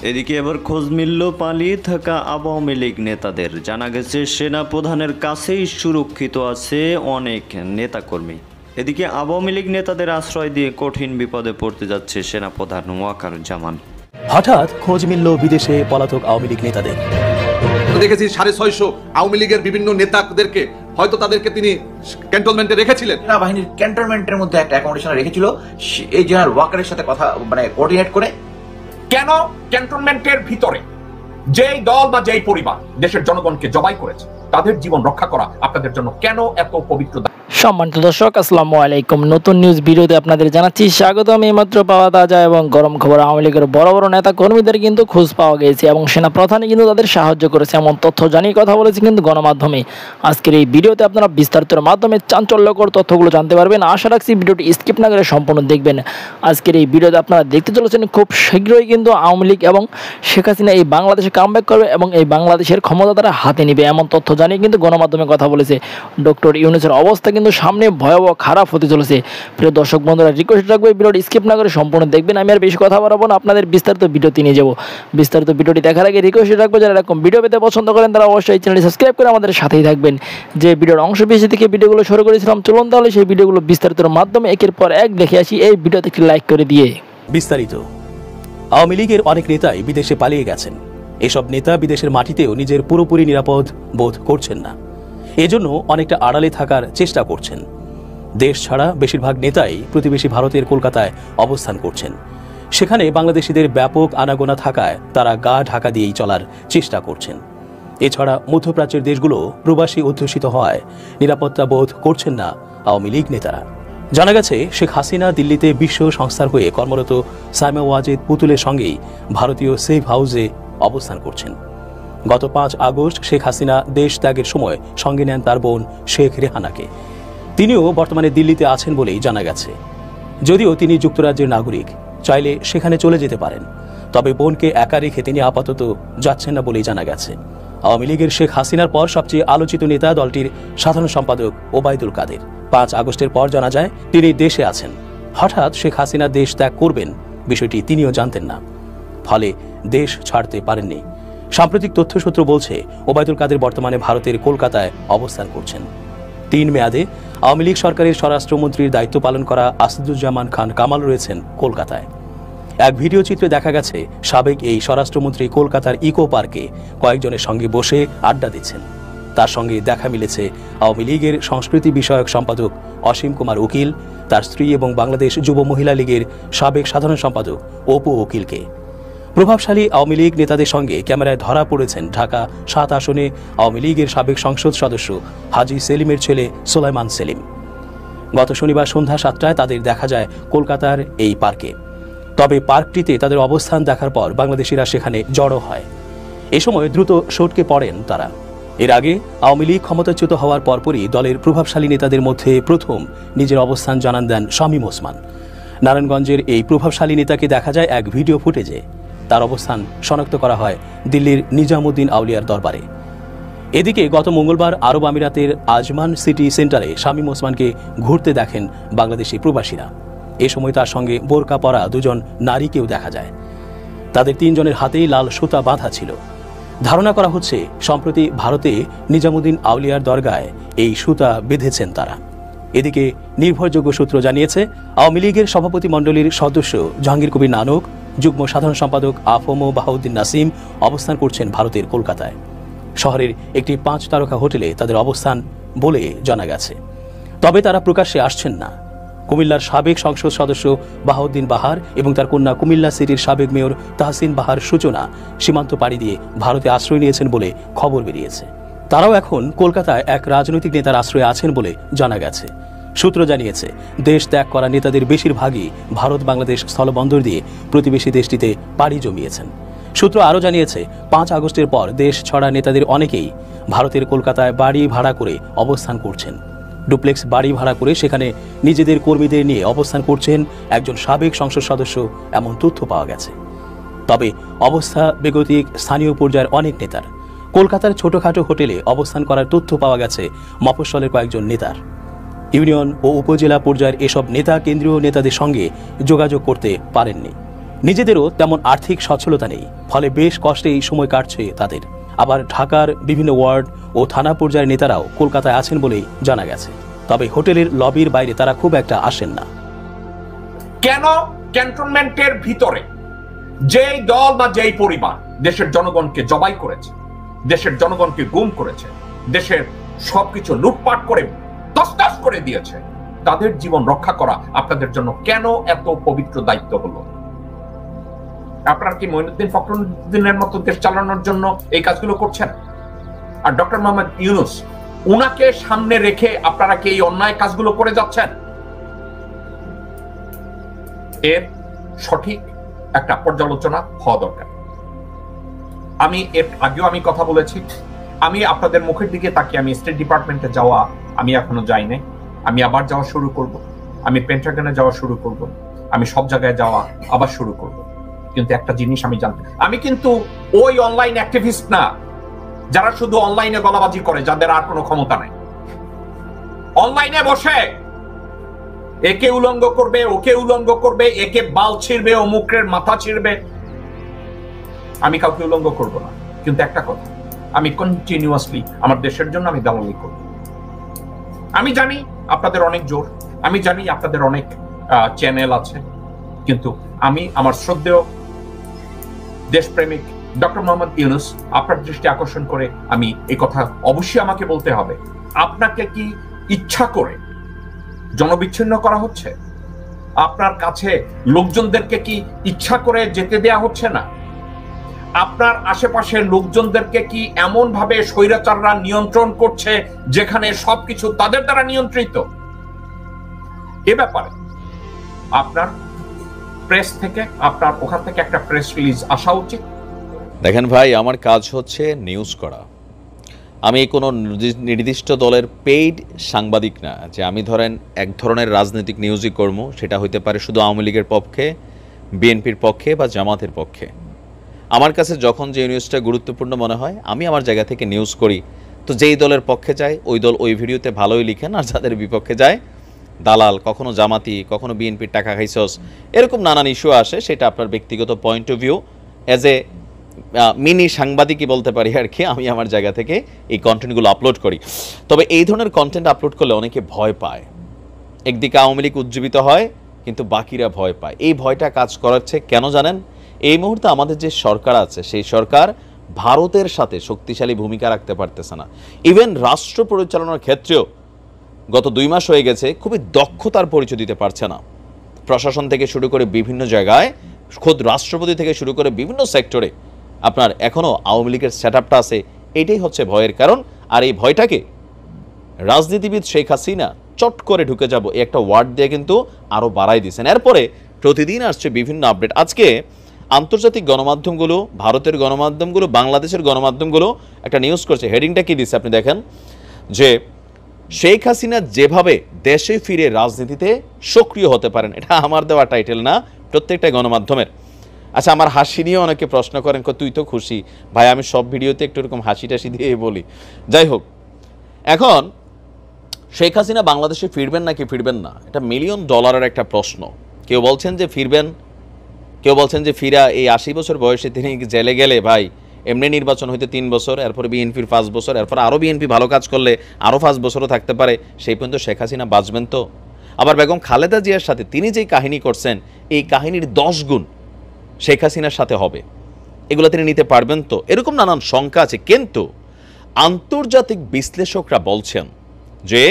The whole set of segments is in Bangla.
এদিকে এবার খোঁজ মিলল পালিয়ে থাকা আওয়ামী লীগ নেতাদের। জানা গেছে সেনা প্রধানের কাছেই সুরক্ষিত আছে অনেক নেতাকর্মী। এদিকে আওয়ামী লীগ নেতাদের আশ্রয় দিয়ে কঠিন বিপদে পড়তে যাচ্ছে সেনা প্রধান ওয়াকারুজ্জামান। হঠাৎ খোঁজ মিলল বিদেশে পলাতক আওয়ামী লীগ নেতাদের। দেখেছি 650 আওয়ামী লীগের বিভিন্ন নেতাদেরকে হয়তো তাদেরকে তিনি ক্যান্টনমেন্টে রেখেছিলেন। সেনাবাহিনীর ক্যান্টনমেন্টের মধ্যে একটা অ্যাকোমোডেশনে রেখেছিল এই জেনারেল ওয়াকারের সাথে কথা কোঅর্ডিনেট করে। কেন ক্যান্টনমেন্টের ভিতরে যেই দল বা যেই পরিবার দেশের জনগণকে জবাই করেছে তাদের জীবন রক্ষা করা আপনাদের জন্য কেন এত পবিত্র? সম্মানিত দর্শক, আসসালামু আলাইকুম। নতুন নিউজ ভিডিওতে আপনাদের জানাচ্ছি স্বাগত। আমি মাত্র পাওয়া তাজা এবং গরম খবর। আওয়ামী লীগের বড় বড় নেতা কর্মীদের কিন্তু খোঁজ পাওয়া গেছে এবং সেনা প্রধানই কিন্তু তাদের সাহায্য করেছে এমন তথ্য জানিয়ে কথা বলেছে কিন্তু গণমাধ্যমে। আজকের এই ভিডিওতে আপনারা বিস্তারিতের মাধ্যমে চাঞ্চল্যকর তথ্যগুলো জানতে পারবেন। আশা রাখছি ভিডিওটি স্কিপ না করে সম্পূর্ণ দেখবেন। আজকের এই ভিডিওতে আপনারা দেখতে চলেছেন খুব শীঘ্রই কিন্তু আওয়ামী লীগ এবং শেখ হাসিনা এই বাংলাদেশে কামব্যাক করবে এবং এই বাংলাদেশের ক্ষমতা তারা হাতে নেবে এমন তথ্য জানিয়ে কিন্তু গণমাধ্যমে কথা বলেছে। ডক্টর ইউনূসের অবস্থা কিন্তু সামনে ভয়াবহ খারাপ হতে চলেছে। প্রিয় দর্শক বন্ধুরা, রিকোয়েস্ট রাখবো ভিডিওটি স্কিপ না করে সম্পূর্ণ দেখবেন। আমি আর বেশি কথা বলবো না, আপনাদের বিস্তারিত ভিডিওতে নিয়ে যাবো। বিস্তারিত ভিডিওটি দেখার আগে রিকোয়েস্ট রাখবো যারা এরকম ভিডিও পেতে পছন্দ করেন তারা অবশ্যই চ্যানেলটি সাবস্ক্রাইব করে আমাদের সাথেই থাকবেন। যে ভিডিওর অংশ বেশি থেকে ভিডিওগুলো শুরু করেছিলাম, চলুন তাহলে সেই ভিডিওগুলো বিস্তারিতর মাধ্যমে একের পর এক দেখে আসি এই ভিডিওতে একটি লাইক করে দিয়ে। বিস্তারিত। আওয়ামী লীগের অনেক নেতাই বিদেশে পালিয়ে গেছেন। এসব নেতা বিদেশের মাটিতেও নিজের পুরোপুরি নিরাপদ বোধ করছেন না, এজন্য অনেকটা আড়ালে থাকার চেষ্টা করছেন। দেশ ছাড়া বেশিরভাগ নেতাই প্রতিবেশী ভারতের কলকাতায় অবস্থান করছেন। সেখানে বাংলাদেশিদের ব্যাপক আনাগোনা থাকায় তারা গা ঢাকা দিয়েই চলার চেষ্টা করছেন। এছাড়া মধ্যপ্রাচ্যের দেশগুলো প্রবাসী অধ্যুষিত হওয়ায় নিরাপত্তা বোধ করছেন না আওয়ামী লীগ নেতারা। জানা গেছে শেখ হাসিনা দিল্লিতে বিশ্ব সংস্থার হয়ে কর্মরত সাইমা ওয়াজেদ পুতুলের সঙ্গেই ভারতীয় সেফ হাউসে অবস্থান করছেন। গত 5 আগস্ট শেখ হাসিনা দেশ ত্যাগের সময় সঙ্গে নেন তার বোন শেখ রেহানাকে। তিনিও বর্তমানে দিল্লিতে আছেন বলেই জানা গেছে। যদিও তিনি যুক্তরাজ্যের নাগরিক, চাইলে সেখানে চলে যেতে পারেন, তবে বোনকে একা রেখে তিনি আপাতত যাচ্ছেন না বলেই জানা গেছে। আওয়ামী লীগের শেখ হাসিনার পর সবচেয়ে আলোচিত নেতা দলটির সাধারণ সম্পাদক ওবায়দুল কাদের। 5 আগস্টের পর জানা যায় তিনি দেশে আছেন। হঠাৎ শেখ হাসিনা দেশ ত্যাগ করবেন বিষয়টি তিনিও জানতেন না, ফলে দেশ ছাড়তে পারেননি। সাম্প্রতিক তথ্যসূত্র বলছে ওবায়দুল কাদের বর্তমানে ভারতের কলকাতায় অবস্থান করছেন। 3 মেয়াদে আওয়ামী লীগ সরকারের স্বরাষ্ট্রমন্ত্রীর দায়িত্ব পালন করা আসাদুজ্জামান খান কামাল রয়েছেন কলকাতায়। এক ভিডিও চিত্রে দেখা গেছে সাবেক এই স্বরাষ্ট্রমন্ত্রী কলকাতার ইকো পার্কে কয়েকজনের সঙ্গে বসে আড্ডা দিচ্ছেন। তার সঙ্গে দেখা মিলেছে আওয়ামী লীগের সংস্কৃতি বিষয়ক সম্পাদক অসীম কুমার উকিল, তার স্ত্রী এবং বাংলাদেশ যুব মহিলা লীগের সাবেক সাধারণ সম্পাদক অপু উকিলকে। প্রভাবশালী আওয়ামী লীগ নেতাদের সঙ্গে ক্যামেরায় ধরা পড়েছেন ঢাকা 7 আসনে আওয়ামী লীগের সাবেক সংসদ সদস্য হাজী সেলিমের ছেলে সুলাইমান সেলিম। গত শনিবার সন্ধ্যা 7টায় তাদের দেখা যায় কলকাতার এই পার্কে। তবে পার্কটিতে তাদের অবস্থান দেখার পর বাংলাদেশিরা সেখানে জড়ো হয়। এ সময় দ্রুত সটকে পড়েন তারা। এর আগে আওয়ামী লীগ ক্ষমতাচ্যুত হওয়ার পরপরই দলের প্রভাবশালী নেতাদের মধ্যে প্রথম নিজের অবস্থান জানান দেন শামীম ওসমান। নারায়ণগঞ্জের এই প্রভাবশালী নেতাকে দেখা যায় এক ভিডিও ফুটেজে। তার অবস্থান শনাক্ত করা হয় দিল্লির নিজামুদ্দিন আউলিয়ার দরবারে। এদিকে গত মঙ্গলবার আরব আমিরাতের আজমান সিটি সেন্টারে শামীম ওসমানকে ঘুরতে দেখেন বাংলাদেশি প্রবাসীরা। এ সময় তার সঙ্গে বোরকা পরা 2 জন নারীকেও দেখা যায়। তাদের 3 জনের হাতেই লাল সুতা বাঁধা ছিল। ধারণা করা হচ্ছে সম্প্রতি ভারতে নিজামুদ্দিন আউলিয়ার দরগায় এই সুতা বেঁধেছেন তারা। এদিকে নির্ভরযোগ্য সূত্র জানিয়েছে আওয়ামী লীগের সভাপতি মণ্ডলীর সদস্য জাহাঙ্গীর কবির নানক, যুগ্ম সাধারণ সম্পাদক আফম বাহাউদ্দিন নাসিম অবস্থান করছেন ভারতের কলকাতায়। শহরের একটি 5 তারকা হোটেলে তাদের অবস্থান বলে জানা গেছে, তবে তারা প্রকাশ্যে আসছেন না। কুমিল্লার সাবেক সংসদ সদস্য বাহাউদ্দিন বাহার এবং তার কন্যা কুমিল্লা সিটির সাবেক মেয়র তাহসিন বাহার সূচনা সীমান্ত পাড়ি দিয়ে ভারতে আশ্রয় নিয়েছেন বলে খবর বেরিয়েছে। তারাও এখন কলকাতায় এক রাজনৈতিক নেতার আশ্রয়ে আছেন বলে জানা গেছে। সূত্র জানিয়েছে দেশ ত্যাগ করা নেতাদের বেশিরভাগই ভারত বাংলাদেশ স্থলবন্দর দিয়ে প্রতিবেশী দেশটিতে পাড়ি জমিয়েছেন। সূত্র আরও জানিয়েছে 5 আগস্টের পর দেশ ছড়া নেতাদের অনেকেই ভারতের কলকাতায় বাড়ি ভাড়া করে অবস্থান করছেন। ডুপ্লেক্স বাড়ি ভাড়া করে সেখানে নিজেদের কর্মীদের নিয়ে অবস্থান করছেন একজন সাবেক সংসদ সদস্য, এমন তথ্য পাওয়া গেছে। তবে অবস্থা বেগতিক স্থানীয় পর্যায়ের অনেক নেতার। কলকাতার ছোটখাটো হোটেলে অবস্থান করার তথ্য পাওয়া গেছে মফস্বলের কয়েকজন নেতার। ইউনিয়ন ও উপজেলা পর্যায়ের এসব নেতা কেন্দ্রীয় নেতাদের সঙ্গে যোগাযোগ করতে পারেননি। নিজেদেরও তেমন আর্থিক সচ্ছলতা নেই, ফলে বেশ কষ্টে এই সময় কাটছে তাদের। আবার ঢাকার বিভিন্ন ওয়ার্ড ও থানা পর্যায়ের নেতারাও কলকাতায় আছেন বলেই জানা গেছে, তবে হোটেলের লবির বাইরে তারা খুব একটা আসেন না। কেন ক্যান্টনমেন্টের ভিতরে যেই দল বা যেই পরিবার দেশের জনগণকে জবাই করেছে, দেশের জনগণকে গুম করেছে, দেশের সবকিছু লুটপাট করে তছনছ করে দিয়েছে, তাদের জীবন রক্ষা করা আপনাদের জন্য কেন এত পবিত্র দায়িত্ব হলো? আপনারা কি মঈনুদ্দিন ফখরুদ্দিনের মতো দেশ চালানোর জন্য এই কাজগুলো করছেন? আর ডক্টর মোহাম্মদ ইউনূস, উনাকে সামনে রেখে আপনারা কি এই অন্যায় কাজগুলো করে যাচ্ছেন? এর সঠিক একটা পর্যালোচনা হওয়া দরকার। আমি এর আগেও আমি কথা বলেছি, আমি আপনাদের মুখের দিকে তাকিয়ে আমি স্টেট ডিপার্টমেন্টে যাওয়া আমি এখনো যাই নাই, আমি আবার যাওয়া শুরু করব, আমি পেন্টাগনে যাওয়া শুরু করব, আমি সব জায়গায় যাওয়া আবার শুরু করব। কিন্তু একটা জিনিস আমি জানতে, আমি কিন্তু ওই অনলাইন অ্যাক্টিভিস্ট না যারা শুধু অনলাইনে গলাবাজি করে, যাদের আর কোনো ক্ষমতা নাই। অনলাইনে বসে একে উলঙ্গ করবে, ওকে উলঙ্গ করবে, একে বাল ছিড়বে, অমুকের মাথা ছিড়বে। আমি কাউকে উলঙ্গ করব না, কিন্তু একটা কথা, আমি কন্টিনিউয়াসলি আমার দেশের জন্য আমি দালালি করব। আমি জানি আপনাদের অনেক জোর, আমি জানি আপনাদের অনেক চ্যানেল আছে, কিন্তু আমি আমার শ্রদ্ধেয় দেশপ্রেমিক ডক্টর মোহাম্মদ ইউনূস আপনার দৃষ্টি আকর্ষণ করে আমি এই কথা অবশ্যই আমাকে বলতে হবে। আপনাকে কি ইচ্ছা করে জনবিচ্ছিন্ন করা হচ্ছে? আপনার কাছে লোকজনদেরকে কি ইচ্ছা করে যেতে দেয়া হচ্ছে না? আপনার আশেপাশের লোকজনদেরকে কি এমন ভাবে স্বৈরাচাররা নিয়ন্ত্রণ করছে যেখানে সবকিছু তাদের দ্বারা নিয়ন্ত্রিত? এ ব্যাপারে আপনার প্রেস থেকে, আপনার ওখান থেকে একটা প্রেস রিলিজ আসা উচিত। দেখেন ভাই, আমার কাজ হচ্ছে নিউজ করা। আমি কোনো নির্দিষ্ট দলের পেইড সাংবাদিক না যে আমি ধরেন এক ধরনের রাজনৈতিক নিউজই করবো, সেটা হইতে পারে শুধু আওয়ামী লীগের পক্ষে, বিএনপির পক্ষে বা জামাতের পক্ষে। আমার কাছে যখন যে নিউজটা গুরুত্বপূর্ণ মনে হয় আমি আমার জায়গা থেকে নিউজ করি। তো যেই দলের পক্ষে যায় ওই দল ওই ভিডিওতে ভালোই লিখেন, আর যাদের বিপক্ষে যায় দালাল, কখনো জামাতি, কখনো বিএনপির টাকা খাইছস, এরকম নানান ইস্যু আসে। সেটা আপনার ব্যক্তিগত point of view, as a mini সাংবাদিকই বলতে পারি আর কি। আমি আমার জায়গা থেকে এই কন্টেন্টগুলো আপলোড করি। তবে এই ধরনের কন্টেন্ট আপলোড করলে অনেকে ভয় পায়। একদিকে আওয়ামী লীগ উজ্জীবিত হয়, কিন্তু বাকিরা ভয় পায়। এই ভয়টা কাজ করাচ্ছে কেন জানেন? এই মুহূর্তে আমাদের যে সরকার আছে সেই সরকার ভারতের সাথে শক্তিশালী ভূমিকা রাখতে পারতেছে না। ইভেন রাষ্ট্র পরিচালনার ক্ষেত্রেও গত 2 মাস হয়ে গেছে খুবই দক্ষতার পরিচয় দিতে পারছে না। প্রশাসন থেকে শুরু করে বিভিন্ন জায়গায়, খোদ রাষ্ট্রপতি থেকে শুরু করে বিভিন্ন সেক্টরে আপনার এখনও আওয়ামী লীগের সেটআপটা আছে। এটাই হচ্ছে ভয়ের কারণ। আর এই ভয়টাকে রাজনীতিবিদ শেখ হাসিনা চট করে ঢুকে যাব এই একটা ওয়ার্ড দিয়ে কিন্তু আরও বাড়াই দিয়েছেন। এরপরে প্রতিদিন আসছে বিভিন্ন আপডেট। আজকে আন্তর্জাতিক গণমাধ্যমগুলো, ভারতের গণমাধ্যমগুলো, বাংলাদেশের গণমাধ্যমগুলো একটা নিউজ করছে। হেডিংটা কি দিচ্ছে আপনি দেখেন, যে শেখ হাসিনা যেভাবে দেশে ফিরে রাজনীতিতে সক্রিয় হতে পারেন। এটা আমার দেওয়া টাইটেল না, প্রত্যেকটা গণমাধ্যমের। আচ্ছা, আমার হাসি নিয়ে অনেকে প্রশ্ন করেন, তুই তো খুশি ভাই, আমি সব ভিডিওতে একটু এরকম হাসি টাসি দিয়ে বলি। যাই হোক, এখন শেখ হাসিনা বাংলাদেশে ফিরবেন নাকি ফিরবেন না, এটা $1 মিলিয়ন একটা প্রশ্ন। কেউ বলছেন যে ফিরবেন, কেউ বলছেন যে ফিরা এই 80 বছর বয়সে তিনি জেলে গেলে ভাই এমনি নির্বাচন হইতে 3 বছর, এরপরে বিএনপির 5 বছর, এরপর আরও বিএনপি ভালো কাজ করলে আরও 5 বছরও থাকতে পারে। সেই পর্যন্ত শেখ হাসিনা বাঁচবেন তো? আবার বেগম খালেদা জিয়ার সাথে তিনি যেই কাহিনী করছেন, এই কাহিনীর 10 গুণ শেখ হাসিনার সাথে হবে। এগুলো তিনি নিতে পারবেন তো? এরকম নানান শঙ্কা আছে। কিন্তু আন্তর্জাতিক বিশ্লেষকরা বলছেন যে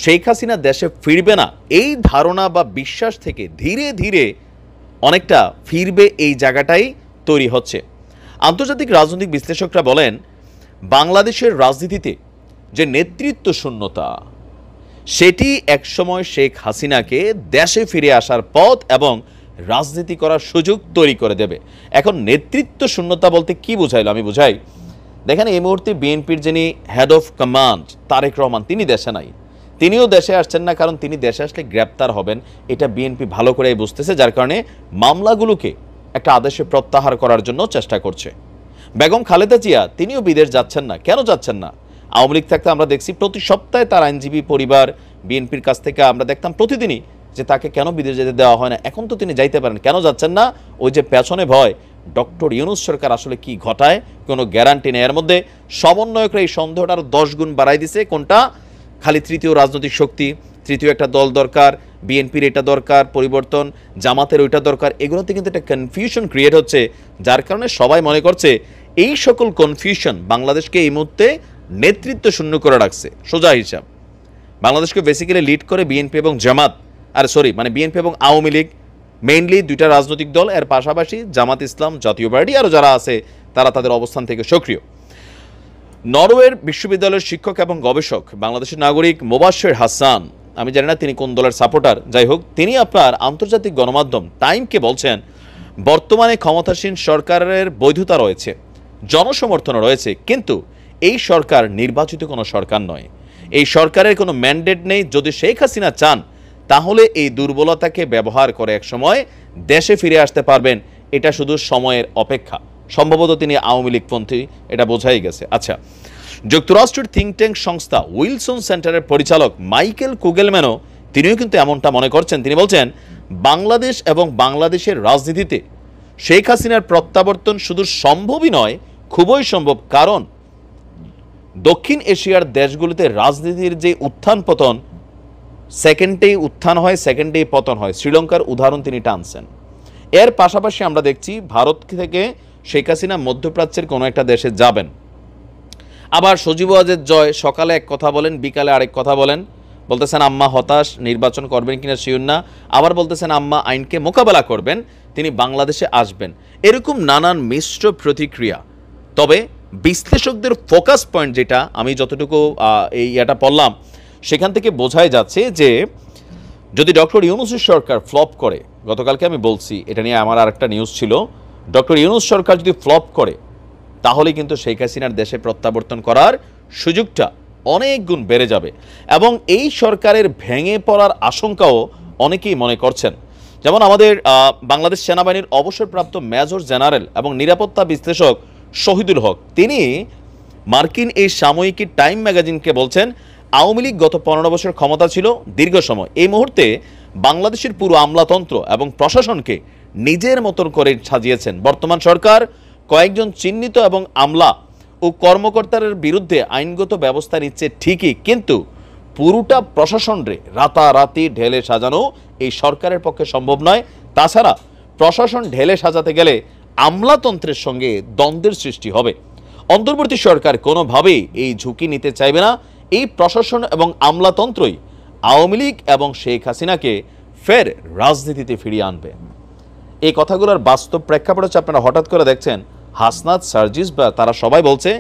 শেখ হাসিনা দেশে ফিরবে না, এই ধারণা বা বিশ্বাস থেকে ধীরে ধীরে অনেকটা ফিরবে এই জায়গাটাই তৈরি হচ্ছে। আন্তর্জাতিক রাজনৈতিক বিশ্লেষকরা বলেন বাংলাদেশের রাজনীতিতে যে নেতৃত্ব শূন্যতা, সেটি একসময় শেখ হাসিনাকে দেশে ফিরে আসার পথ এবং রাজনীতি করার সুযোগ তৈরি করে দেবে। এখন নেতৃত্ব শূন্যতা বলতে কি বুঝাইলো? আমি বুঝাই, দেখেন এই মুহূর্তে বিএনপির যিনি head of command Tarek Rahman, তিনি দেশে নাই। তিনিও দেশে আসছেন না, কারণ তিনি দেশে আসলে গ্রেপ্তার হবেন, এটা বিএনপি ভালো করেই বুঝতেছে। যার কারণে মামলাগুলোকে একটা আদেশে প্রত্যাহার করার জন্য চেষ্টা করছে। বেগম খালেদা জিয়া তিনিও বিদেশ যাচ্ছেন না। কেন যাচ্ছেন না? আওয়ামী লীগ থাকতে আমরা দেখছি প্রতি সপ্তাহে তার আইনজীবী পরিবার বিএনপির কাছ থেকে আমরা দেখতাম প্রতিদিনই যে তাকে কেন বিদেশ যেতে দেওয়া হয় না, এখন তো তিনি যাইতে পারেন, কেন যাচ্ছেন না? ওই যে পেছনে ভয়, ডক্টর ইউনূস সরকার আসলে কি ঘটায় কোনো গ্যারান্টি নেই। এর মধ্যে সমন্বয়করা এই সন্দেহটা আরও 10 গুণ বাড়াই দিছে। কোনটা? খালি তৃতীয় রাজনৈতিক শক্তি, তৃতীয় একটা দল দরকার, বিএনপির এটা দরকার পরিবর্তন, জামাতের ওইটা দরকার, এগুলোতে কিন্তু একটা কনফিউশন ক্রিয়েট হচ্ছে, যার কারণে সবাই মনে করছে এই সকল কনফিউশন বাংলাদেশকে এই মুহূর্তে নেতৃত্ব শূন্য করে রাখছে। সোজা হিসাব, বাংলাদেশকে বেসিক্যালি লিড করে বিএনপি এবং জামাত, বিএনপি এবং আওয়ামী লীগ, মেইনলি দুইটা রাজনৈতিক দল, এর পাশাপাশি জামাত ইসলাম, জাতীয় পার্টি আরও যারা আছে তারা তাদের অবস্থান থেকে সক্রিয়। নরওয়ের বিশ্ববিদ্যালয়ের শিক্ষক এবং গবেষক বাংলাদেশের নাগরিক মোবাশ্বের হাসান, আমি জানি না তিনি কোন দলের সাপোর্টার, যাই হোক, তিনি আপনার আন্তর্জাতিক গণমাধ্যম টাইমকে বলছেন বর্তমানে ক্ষমতাসীন সরকারের বৈধতা রয়েছে, জনসমর্থনও রয়েছে, কিন্তু এই সরকার নির্বাচিত কোনো সরকার নয়, এই সরকারের কোনো ম্যান্ডেট নেই। যদি শেখ হাসিনা চান তাহলে এই দুর্বলতাকে ব্যবহার করে একসময় দেশে ফিরে আসতে পারবেন, এটা শুধু সময়ের অপেক্ষা। সম্ভবত তিনি আওয়ামী লীগপন্থী, এটা বোঝাই গেছে। আচ্ছা, যুক্তরাষ্ট্রের থিঙ্ক ট্যাঙ্ক সংস্থা উইলসন সেন্টারের পরিচালক মাইকেল কুগেলম্যানও তিনিও কিন্তু এমনটা মনে করছেন। তিনি বলছেন বাংলাদেশ এবং বাংলাদেশের রাজনীতিতে শেখ হাসিনার প্রত্যাবর্তন শুধু সম্ভবই নয়, খুবই সম্ভব, কারণ দক্ষিণ এশিয়ার দেশগুলিতে রাজনীতির যে উত্থান পতন, সেকেন্ডেই উত্থান হয়, সেকেন্ডেই পতন হয়। শ্রীলঙ্কার উদাহরণ তিনি টানছেন। এর পাশাপাশি আমরা দেখছি ভারত থেকে শেখ হাসিনা মধ্যপ্রাচ্যের কোনো একটা দেশে যাবেন, আবার সজীব ওয়াজেদ জয় সকালে এক কথা বলেন, বিকালে আরেক কথা বলেন, বলতেছেন আম্মা হতাশ, নির্বাচন করবেন কিনা শিওর না, আবার বলতেছেন আম্মা আইনকে মোকাবেলা করবেন, তিনি বাংলাদেশে আসবেন। এরকম নানান মিশ্র প্রতিক্রিয়া। তবে বিশ্লেষকদের ফোকাস পয়েন্ট যেটা আমি যতটুকু এটা পড়লাম, সেখান থেকে বোঝাই যাচ্ছে যে যদি ডক্টর ইউনূসের সরকার ফ্লপ করে, গতকালকে আমি বলছি এটা নিয়ে আমার আরেকটা নিউজ ছিল, ডক্টর ইউনূস সরকার যদি ফ্লপ করে তাহলে কিন্তু শেখ হাসিনার দেশে প্রত্যাবর্তন করার সুযোগটা অনেক গুণ বেড়ে যাবে, এবং এই সরকারের ভেঙে পড়ার আশঙ্কাও অনেকেই মনে করছেন। যেমন আমাদের বাংলাদেশ সেনাবাহিনীর অবসরপ্রাপ্ত মেজর জেনারেল এবং নিরাপত্তা বিশ্লেষক শহীদুল হক, তিনি মার্কিন এই সাময়িকী টাইম ম্যাগাজিনকে বলছেন আওয়ামী লীগ গত 15 বছর ক্ষমতা ছিল দীর্ঘ সময়, এই মুহূর্তে বাংলাদেশের পুরো আমলাতন্ত্র এবং প্রশাসনকে নিজের মতন করে সাজিয়েছেন। বর্তমান সরকার কয়েকজন চিহ্নিত এবং আমলা ও কর্মকর্তাদের বিরুদ্ধে আইনগত ব্যবস্থা নিচ্ছে ঠিকই, কিন্তু পুরোটা প্রশাসনরে রাতারাতি ঢেলে সাজানো এই সরকারের পক্ষে সম্ভব নয়। তাছাড়া প্রশাসন ঢেলে সাজাতে গেলে আমলাতন্ত্রের সঙ্গে দ্বন্দ্বের সৃষ্টি হবে। অন্তর্বর্তী সরকার কোনোভাবেই এই ঝুঁকি নিতে চাইবে না। এই প্রশাসন এবং আমলাতন্ত্রই আওয়ামী লীগ এবং শেখ হাসিনাকে ফের রাজনীতিতে ফিরিয়ে আনবে। এই কথাগুলোর বাস্তব প্রেক্ষাপট হচ্ছে আপনারা হঠাৎ করে দেখছেন হাসনাত, সার্জিস বা তারা সবাই বলছে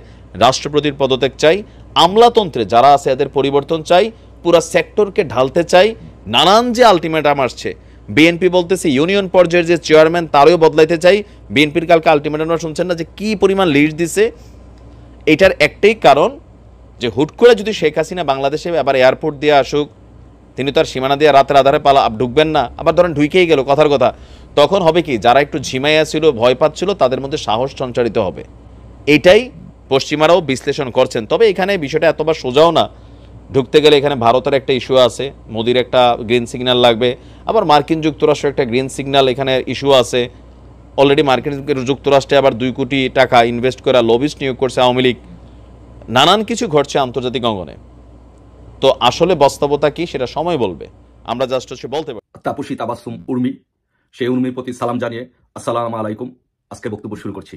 রাষ্ট্রপতির পদত্যাগ চাই, আমলাতন্ত্রে যারা আছে এদের পরিবর্তন চাই, পুরা সেক্টরকে ঢালতে চাই, নানান যে আলটিমেটাম আসছে। বিএনপি বলতেছে ইউনিয়ন পর্যায়ের যে চেয়ারম্যান তারও বদলাইতে চাই। বিএনপির কালকে আলটিমেটাম শুনছেন না যে কি পরিমাণ লিস্ট দিছে। এটার একটাই কারণ যে হুট করে যদি শেখ হাসিনা বাংলাদেশে আবার এয়ারপোর্ট দিয়ে আসুক, তিনি তো আর সীমানা দিয়ে রাতের আধারে ঢুকবেন না, আবার ধরেন ঢুকেই গেল কথার কথা, তখন হবে কি যারা একটু ঝিমাইয়া ছিল, ভয় পাচ্ছিল, তাদের মধ্যে সাহস সঞ্চারিত হবে। এটাই পশ্চিমারাও বিশ্লেষণ করছেন। তবে এখানে বিষয়টা এতবার সোজাও না। ঢুকতে গেলে এখানে ভারতের একটা ইস্যু আছে, মোদির একটা গ্রিন সিগন্যাল লাগবে, আবার মার্কিন যুক্তরাষ্ট্রের একটা গ্রিন সিগন্যাল এখানে ইস্যু আছে। অলরেডি মার্কিন যুক্তরাষ্ট্রে আবার 2 কোটি টাকা ইনভেস্ট করে লবিস্ট নিয়োগ করছে আওয়ামী লীগ। নানান কিছু ঘটছে আন্তর্জাতিক অঙ্গনে। তো আসলে বাস্তবতা কি সেটা সময় বলবে, আমরা জাস্ট হচ্ছে বলতে পারি। তাপসী তাবাসসুম উর্মি, সেই উর্মির প্রতি সালাম জানিয়ে আসসালামু আলাইকুম। আজকে বক্তব্য শুরু করছি।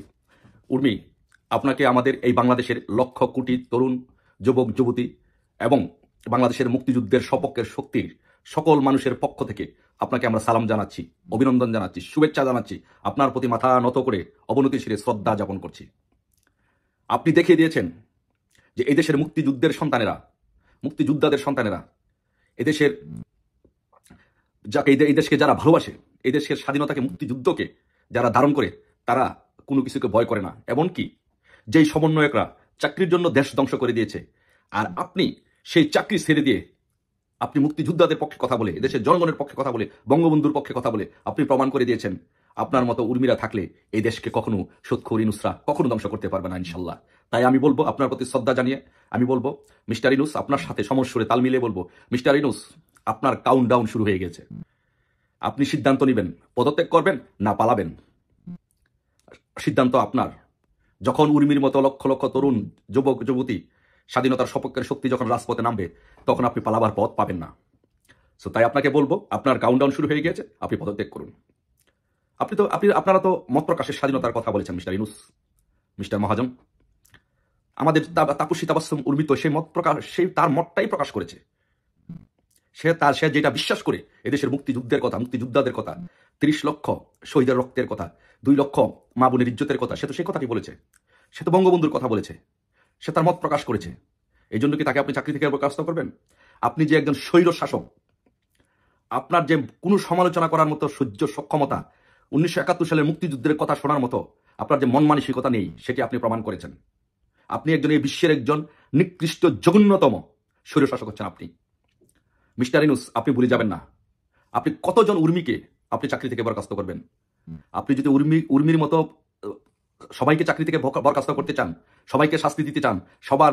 উর্মি, আপনাকে আমাদের এই বাংলাদেশের লক্ষ কোটি তরুণ, যুবক যুবতী এবং বাংলাদেশের মুক্তিযুদ্ধের সপক্ষের শক্তির সকল মানুষের পক্ষ থেকে আপনাকে আমরা সালাম জানাচ্ছি, অভিনন্দন জানাচ্ছি, শুভেচ্ছা জানাচ্ছি। আপনার প্রতি মাথা নত করে অবনতি শিরে শ্রদ্ধা জ্ঞাপন করছি। আপনি দেখিয়ে দিয়েছেন যে এই দেশের মুক্তিযুদ্ধের সন্তানেরা, মুক্তিযোদ্ধাদের সন্তানেরা, এদেশের যাকে এই দেশকে যারা ভালোবাসে, এই দেশের স্বাধীনতাকে, মুক্তিযুদ্ধকে যারা ধারণ করে, তারা কোনো কিছুকে ভয় করে না। এমনকি যেই সমন্বয়করা চাকরির জন্য দেশ ধ্বংস করে দিয়েছে, আর আপনি সেই চাকরি ছেড়ে দিয়ে আপনি মুক্তিযোদ্ধাদের পক্ষে কথা বলে, এদেশের জনগণের পক্ষে কথা বলে, বঙ্গবন্ধুর পক্ষে কথা বলে আপনি প্রমাণ করে দিয়েছেন আপনার মতো উর্মিরা থাকলে এই দেশকে কখনো সুৎখোর ইউনূসরা কখনো ধ্বংস করতে পারবে না ইনশাল্লাহ। তাই আমি বলবো, আপনার প্রতি শ্রদ্ধা জানিয়ে আমি বলবো, মিস্টার ইউনূস, আপনার সাথে সমস্যরে তাল মিলিয়ে বলবো, মিস্টার ইউনূস, আপনার কাউন্টডাউন শুরু হয়ে গেছে। আপনি সিদ্ধান্ত নেবেন পদত্যাগ করবেন না পালাবেন। সিদ্ধান্ত আপনার। যখন উর্মির মতো লক্ষ লক্ষ তরুণ যুবক যুবতী স্বাধীনতার সপক্ষের শক্তি যখন রাজপথে নামবে, তখন আপনি পালাবার পথ পাবেন না। সো তাই আপনাকে বলবো, আপনার কাউন্টডাউন শুরু হয়ে গেছে, আপনি পদত্যাগ করুন। আপনারা তো মত প্রকাশের স্বাধীনতার কথা বলেছেন মিস্টার ইউনূস, মিস্টার মহাজন। আমাদের তাপসী তাবাসসুম উর্মি তো সেই মত প্রকাশ, সেই তার মতটাই প্রকাশ করেছে। সে যেটা বিশ্বাস করে এদেশের মুক্তিযুদ্ধের কথা, মুক্তিযোদ্ধাদের কথা, 30 লক্ষ শহীদের রক্তের কথা, 2 লক্ষ মা বোনের ইজ্জতের কথা, সে তো সেই কথাটি বলেছে। সে তো বঙ্গবন্ধুর কথা বলেছে, সে তার মত প্রকাশ করেছে। এই জন্য কি তাকে আপনি চাকরি থেকে বরখাস্ত করবেন? আপনি যে একজন স্বৈর শাসক, আপনার যে কোনো সমালোচনা করার মতো সহ্য সক্ষমতা, 1971 সালের মুক্তিযুদ্ধের কথা শোনার মতো আপনার যে মন মানসিকতা নেই, সেটি আপনি প্রমাণ করেছেন। আপনি একজন এই বিশ্বের একজন নিকৃষ্ট জঘন্যতম স্বৈর শাসক হচ্ছেন আপনি। মিস্টার ইউনূস, আপনি ভুলে যাবেন না আপনি কতজন উর্মিকে আপনি চাকরি থেকে বরখাস্ত করবেন। আপনি যদি উর্মির মতো সবাইকে চাকরি থেকে বরখাস্ত করতে চান, সবাইকে শাস্তি দিতে চান, সবার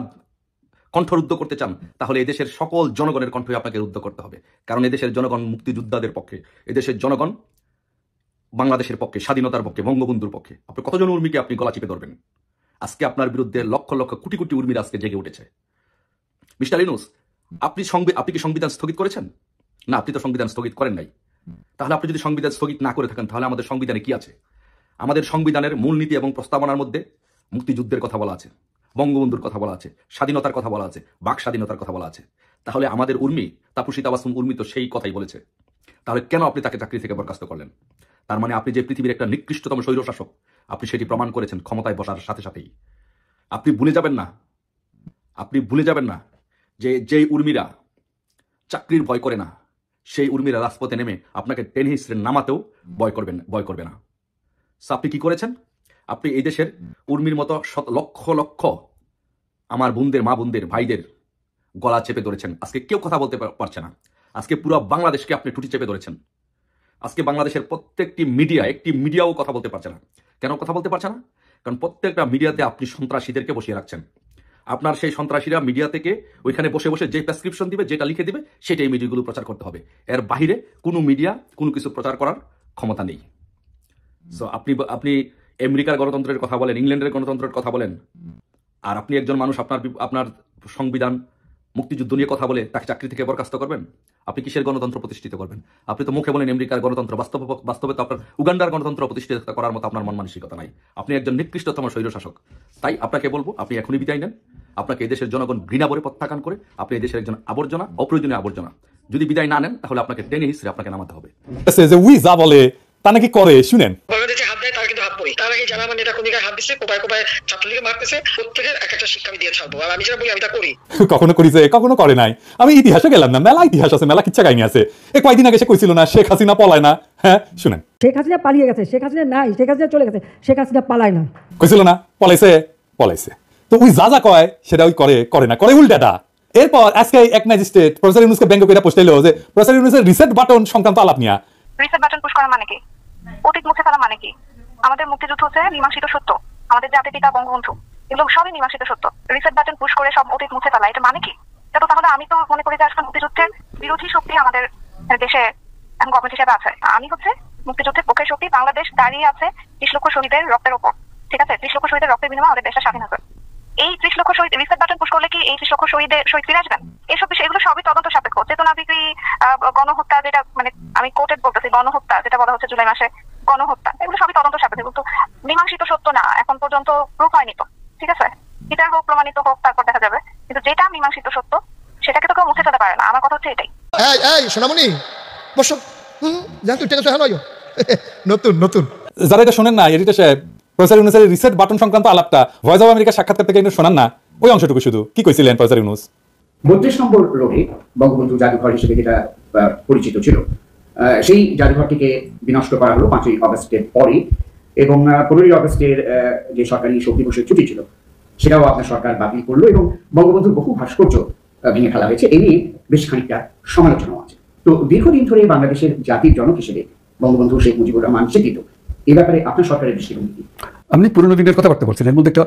কণ্ঠরুদ্ধ করতে চান, তাহলে এদেশের সকল জনগণের কণ্ঠই আপনাকে রুদ্ধ করতে হবে। কারণ এদেশের জনগণ মুক্তিযোদ্ধাদের পক্ষে, এদেশের জনগণ বাংলাদেশের পক্ষে, স্বাধীনতার পক্ষে, বঙ্গবন্ধুর পক্ষে। আপনি কতজন উর্মিকে আপনি গলা চিপে ধরবেন? আজকে আপনার বিরুদ্ধে লক্ষ লক্ষ কোটি কোটি উর্মির আজকে জেগে উঠেছে। মিস্টার ইউনূস, আপনি কি সংবিধান স্থগিত করেছেন? না, আপনি তো সংবিধান স্থগিত করেন নাই। তাহলে আপনি যদি সংবিধান স্থগিত না করে থাকেন, তাহলে আমাদের সংবিধানে কি আছে? আমাদের সংবিধানের মূলনীতি এবং প্রস্তাবনার মধ্যে মুক্তিযুদ্ধের কথা বলা আছে, বঙ্গবন্ধুর কথা বলা আছে, স্বাধীনতার কথা বলা আছে, বাক স্বাধীনতার কথা বলা আছে। তাহলে আমাদের উর্মি, তাপসী তাবাসসুম উর্মি তো সেই কথাই বলেছে। তাহলে কেন আপনি তাকে চাকরি থেকে বরখাস্ত করলেন? তার মানে আপনি যে পৃথিবীর একটা নিকৃষ্টতম স্বৈরশাসক, আপনি সেটি প্রমাণ করেছেন ক্ষমতায় বসার সাথে সাথেই। আপনি ভুলে যাবেন না যে যেই উর্মিরা চাকরির ভয় করে না, সেই উর্মিরা রাজপথে নেমে আপনাকে টেনে হিসেবে নামাতেও ভয় করবে না। আপনি কি করেছেন? আপনি এই দেশের উর্মির মতো লক্ষ লক্ষ আমার বোনদের, মা বোনদের, ভাইদের গলা চেপে ধরেছেন। আজকে কেউ কথা বলতে পারছে না। আজকে পুরো বাংলাদেশকে আপনি টুটি চেপে ধরেছেন। আজকে বাংলাদেশের প্রত্যেকটি একটি মিডিয়াও কথা বলতে পারছে না। কেন কথা বলতে পারছে না? কারণ প্রত্যেকটা মিডিয়াতে আপনি সন্ত্রাসীদেরকে বসিয়ে রাখছেন। আপনার সেই সন্ত্রাসীরা মিডিয়া থেকে ওইখানে বসে বসে যে প্রেসক্রিপশন দিবে, যেটা লিখে দিবে, সেটাই মিডিয়াগুলো প্রচার করতে হবে। এর বাহিরে কোনো মিডিয়া কোনো কিছু প্রচার করার ক্ষমতা নেই। সো আপনি আমেরিকার গণতন্ত্রের কথা বলেন, ইংল্যান্ডের গণতন্ত্রের কথা বলেন, আর আপনি একজন মানুষ আপনার সংবিধান, মুক্তিযুদ্ধ নিয়ে কথা বলে তাকে চাকরি থেকে বরখাস্ত করবেন? আপনি কিসের গণতন্ত্র প্রতিষ্ঠিত করবেন? আপনি তো মুখে বলেন আমেরিকার গণতন্ত্র, বাস্তবে তো আপনার উগান্ডার গণতন্ত্র প্রতিষ্ঠিত করার মতো আপনার মন মানসিকতা নাই। আপনি একজন নিকৃষ্টতম স্বৈরশাসক। তাই আপনাকে বলবো, আপনি এখনই বিদায় নেন। আপনাকে এদেশের জনগণ ঘৃণা ভরে প্রত্যাখ্যান করে, আপনি এদেশের একজন আবর্জনা, অপ্রয়োজনীয় আবর্জনা। যদি বিদায় না নেন, তাহলে আপনাকে টেনে হিসেবে আপনাকে নামাতে হবে। উই যা বলে তা নাকি করে, শুনেন। বাংলাদেশে হাত দেয়, তারা কিন্তু হাত পড়ি। তার আগে যারা আমার নেতা কর্মীরা হাত দিচ্ছে, কোপায় কোপায় ছাত্রলীগে মারতেছে, প্রত্যেকের এক একটা শিক্ষা আমি দিয়ে ছাড়বো। আর আমি যেটা বলি, আমি তা করি। কখনো করিছে, কখনো করে নাই। আমি ইতিহাসে গেলাম না, মেলা ইতিহাস আছে, মেলা কিচ্ছা কাহিনী আছে। কয়েকদিন আগে সে কইছিল না শেখ হাসিনা পলায় না। হ্যাঁ, শুনেন। শেখ হাসিনা পালিয়ে গেছে, শেখ হাসিনা নাই, শেখ হাসিনা চলে গেছে, শেখ হাসিনা পালায় না। কইছিল না পলাইছে। তো ওই যা করে সেটা ওই করে না, করে উল্টাটা। এরপর আজকে এক ম্যাজিস্ট্রেট প্রফেসর ইউনূসকে ব্যঙ্গ করে পোস্টাইলো যে প্রফেসর ইউনূসের রিসেট বাটন সংক্রান্ত আলাপ নিয়া। রিসেট বাটন পুশ করা মানে কি? অতীত মুছে ফেলা মানে কি? আমাদের মুক্তিযুদ্ধ হচ্ছে মীমাংসিত সত্য, আমাদের জাতির পিতা বঙ্গবন্ধু, এগুলো সবই মীমাংসিত সত্য। রিসেট বাটন পুশ করে সব অতীত মুছে ফেলা, এটা মানে কি? এটা তো তাহলে আমি তো মনে করি যে আজকাল মুক্তিযুদ্ধের বিরোধী শক্তি আমাদের দেশে এখন গভর্নমেন্ট হিসেবে আছে। আমি হচ্ছে মুক্তিযুদ্ধের পক্ষের শক্তি। বাংলাদেশ দাঁড়িয়ে আছে 30 লক্ষ শহীদের রক্তের উপর, ঠিক আছে? 30 লক্ষ শহীদের রক্তের বিনিময়ে আমাদের দেশটা স্বাধীন হবে। এই 30 লক্ষ শহীদ রিসেট বাটন পুশ করলে কি এই 30 লক্ষ শহীদ ফিরে আসবেন? এইসব বিষয়, এগুলো সবই তদন্ত সাপেক্ষ। চেতনা বিক্রি, গণহত্যা, যেটা মানে আমি কোটেড বলতেছি, গণহত্যা যেটা বলা হচ্ছে জুলাই মাসে, গণহত্যা, এগুলো সবই তদন্ত সাপেক্ষ, কিন্তু মীমাংসিত সত্য না। এখন পর্যন্ত প্রুফ হয়নি তো, ঠিক আছে? বিচার হোক, প্রমাণিত হোক, তারপর দেখা যাবে। কিন্তু যেটা মীমাংসিত সত্য, সেটাকে তো কেউ মুছে ফেলতে পারে না। আমার কথা হচ্ছে এটাই। সোনামণি বসো, নতুন যারা এটা শোনেন না, এডিটর সাহেব, প্রফেসর ইউনূসের রিসেট বাটন সংক্রান্ত আলাপটা ভয়েস অব আমেরিকার সাক্ষাৎকার থেকে শোনান না, ওই অংশটুকু শুধু। কি কইছিলেন প্রফেসর ইউনূস? 32 নম্বর রোডে বঙ্গবন্ধু জাদুঘর হিসেবে যেটা পরিচিত ছিল, সেই জাদুঘরটিকে বিনষ্ট করা হলো 5ই আগস্টের পরে, এবং 15ই আগস্টের যে সরকারি শোক দিবসের ছুটি ছিল, সেটাও আপনার সরকার বাতিল করলো, এবং বঙ্গবন্ধুর বহু ভাস্কর্য ভেঙে ফেলা হয়েছে। এই নিয়ে বেশ খানিকটা সমালোচনাও আছে। তো দীর্ঘদিন ধরে বাংলাদেশের জাতির জনক হিসেবে বঙ্গবন্ধু শেখ মুজিবুর রহমান স্বীকৃত। এই ব্যাপারে আপনার সরকারের দৃষ্টিভঙ্গি কি? আপনি পুরোনো দিনের কথাবার্তা বলছেন, এর মধ্যে একটা